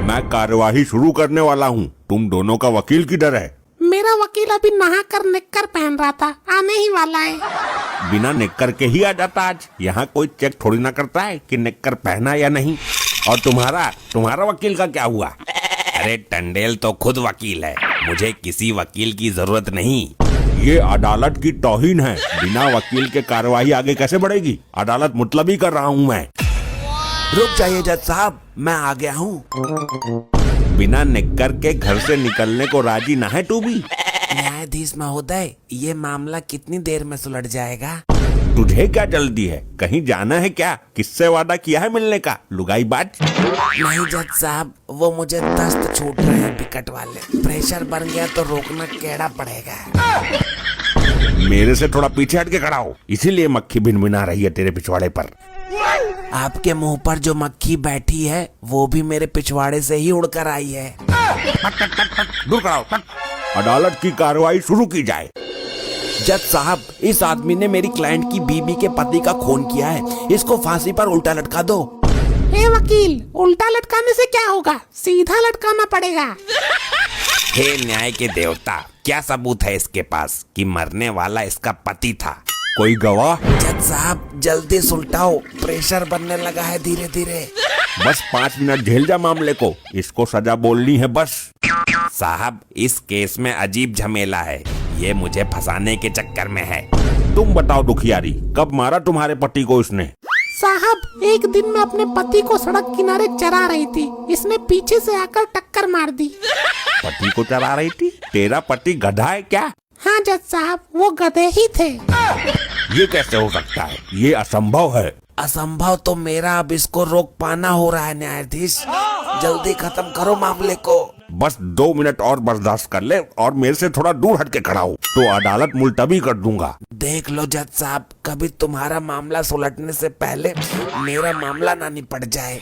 मैं कार्यवाही शुरू करने वाला हूँ। तुम दोनों का वकील किधर है? मेरा वकील अभी नहा कर निक्कर पहन रहा था, आने ही वाला है। बिना निक्कर के ही आ जाता आज। यहाँ कोई चेक थोड़ी ना करता है कि निक्कर पहना या नहीं। और तुम्हारा वकील का क्या हुआ? अरे टंडेल तो खुद वकील है, मुझे किसी वकील की जरूरत नहीं। ये अदालत की तौहीन है। बिना वकील के कार्यवाही आगे कैसे बढ़ेगी? अदालत मुतलबी कर रहा हूँ मैं। रुक जाइए जज साहब, मैं आ गया हूँ। बिना निक्कर के घर से निकलने को राजी ना है तू भी? न्यायाधीश महोदय, ये मामला कितनी देर में सुलझ जाएगा? तुझे क्या जल्दी है? कहीं जाना है क्या? किससे वादा किया है मिलने का, लुगाई बात? नहीं जज साहब, वो मुझे दस्त छूट रहे हैं विकट वाले। प्रेशर बन गया तो रोकना टेढ़ा पड़ेगा। मेरे से थोड़ा पीछे हट के खड़ा हो, इसीलिए मक्खी भिनभिना रही है तेरे पिछवाड़े पर। आपके मुंह पर जो मक्खी बैठी है वो भी मेरे पिछवाड़े से ही उड़कर आई है। दूर खड़ा हो। अदालत की कार्रवाई शुरू की जाए। जज साहब, इस आदमी ने मेरी क्लाइंट की बीबी के पति का खून किया है, इसको फांसी पर उल्टा लटका दो। हे वकील, उल्टा लटकाने से क्या होगा? सीधा लटकाना पड़ेगा। हे न्याय के देवता, क्या सबूत है इसके पास कि मरने वाला इसका पति था? कोई गवाह? जज साहब जल्दी सुलटाओ, प्रेशर बनने लगा है धीरे धीरे। बस 5 मिनट झेल जा मामले को, इसको सजा बोलनी है बस। साहब, इस केस में अजीब झमेला है, ये मुझे फंसाने के चक्कर में है। तुम बताओ दुखियारी, कब मारा तुम्हारे पति को इसने? साहब, एक दिन मैं अपने पति को सड़क किनारे चरा रही थी, इसने पीछे से आकर टक्कर मार दी। पति को चरा रही थी? तेरा पति गधा है क्या? हाँ जज साहब, वो गधे ही थे। ये कैसे हो सकता है? ये असंभव है। असंभव तो मेरा अब इसको रोक पाना हो रहा है न्यायाधीश, जल्दी खत्म करो मामले को। बस 2 मिनट और बर्दाश्त कर ले और मेरे से थोड़ा दूर हट के खड़ा हो तो अदालत मुलतवी कर दूंगा। देख लो जज साहब, कभी तुम्हारा मामला सुलटने से पहले मेरा मामला ना निपट जाए।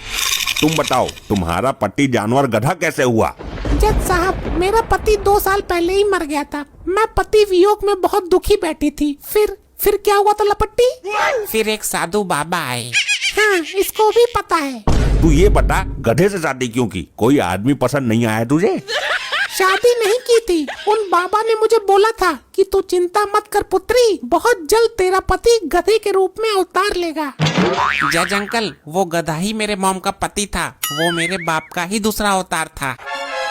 तुम बताओ, तुम्हारा पति जानवर गधा कैसे हुआ? जज साहब, मेरा पति 2 साल पहले ही मर गया था। मैं पति वियोग में बहुत दुखी बैठी थी। फिर क्या हुआ था लपट्टी? फिर एक साधु बाबा आए। हाँ, इसको भी पता है। तू ये बता, गधे से शादी क्यों की? कोई आदमी पसंद नहीं आया तुझे? शादी नहीं की थी, उन बाबा ने मुझे बोला था कि तू चिंता मत कर पुत्री, बहुत जल्द तेरा पति गधे के रूप में अवतार लेगा। जज अंकल, वो गधा ही मेरे मॉम का पति था, वो मेरे बाप का ही दूसरा अवतार था।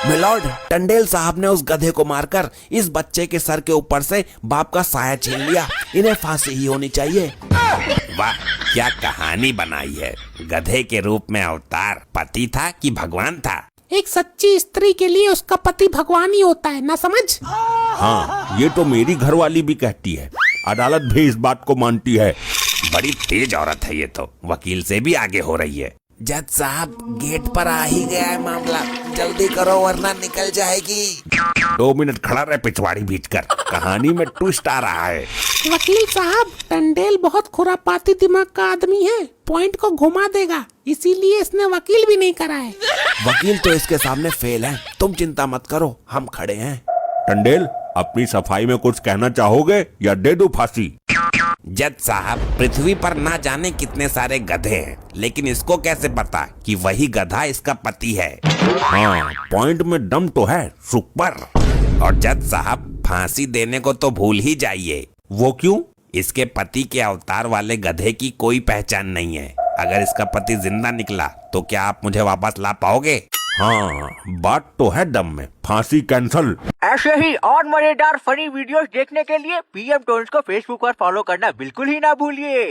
मिलॉर्ड, टंडेल साहब ने उस गधे को मारकर इस बच्चे के सर के ऊपर से बाप का साया छीन लिया। इन्हें फांसी ही होनी चाहिए। वाह, क्या कहानी बनाई है। गधे के रूप में अवतार पति था कि भगवान था? एक सच्ची स्त्री के लिए उसका पति भगवान ही होता है, ना समझ? हाँ, ये तो मेरी घरवाली भी कहती है। अदालत भी इस बात को मानती है। बड़ी तेज औरत है ये तो, वकील से भी आगे हो रही है। जज साहब, गेट पर आ ही गया है मामला, जल्दी करो वरना निकल जाएगी। 2 मिनट खड़ा रहे पिछवाड़ी भींचकर, कहानी में ट्विस्ट आ रहा है। वकील साहब, टंडेल बहुत खुरापाती दिमाग का आदमी है, पॉइंट को घुमा देगा, इसीलिए इसने वकील भी नहीं करा है। वकील तो इसके सामने फेल है, तुम चिंता मत करो, हम खड़े हैं। टंडेल, अपनी सफाई में कुछ कहना चाहोगे या दे दूं फांसी? जज साहब, पृथ्वी पर ना जाने कितने सारे गधे हैं, लेकिन इसको कैसे पता कि वही गधा इसका पति है? हाँ, पॉइंट में दम तो है, सुपर। और जज साहब, फांसी देने को तो भूल ही जाइए। वो क्यों? इसके पति के अवतार वाले गधे की कोई पहचान नहीं है। अगर इसका पति जिंदा निकला तो क्या आप मुझे वापस ला पाओगे? हाँ, बात तो है दम में। फांसी कैंसल। ऐसे ही और मजेदार फनी वीडियोस देखने के लिए पीएम टोन्स को फेसबुक पर फॉलो करना बिल्कुल ही ना भूलिए।